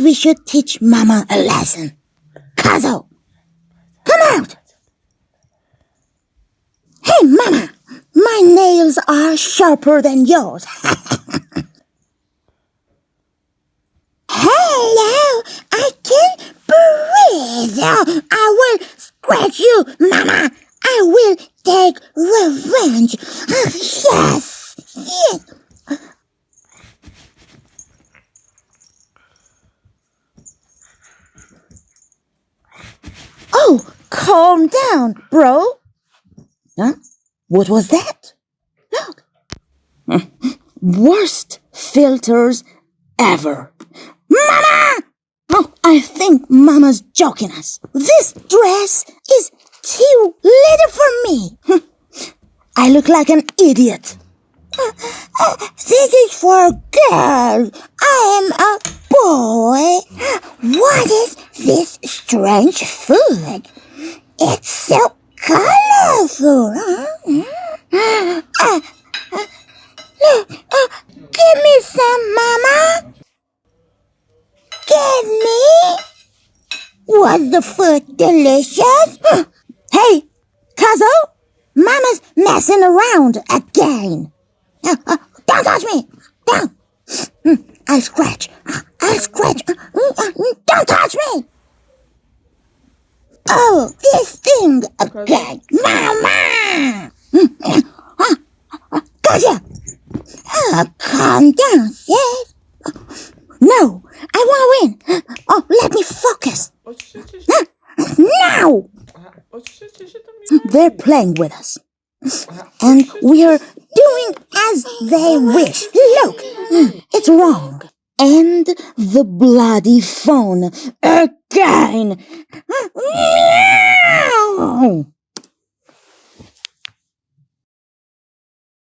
we should teach Mama a lesson. Kazo, come out! Hey, Mama, my nails are sharper than yours. Hello, I can breathe. I will scratch you, Mama. I will take revenge. Yes, yes. Oh, calm down, bro. Huh? What was that? Look. Worst filters ever. Mama! Oh, I think Mama's joking us. This dress is too little for me. I look like an idiot. This is for girls. I am a boy. What is this strange food? It's so colorful. Give me some, Mama. Give me. Was the food delicious? Hey, Kazo, Mama's messing around again. Don't touch me. Don't. I'll scratch. Don't touch me. Oh, this thing again. Mama. Gotcha. Calm down, sis. No, I want to win. Oh, let me focus. Now. They're playing with us. And we're doing as they wish. Look, it's wrong. And the bloody phone again.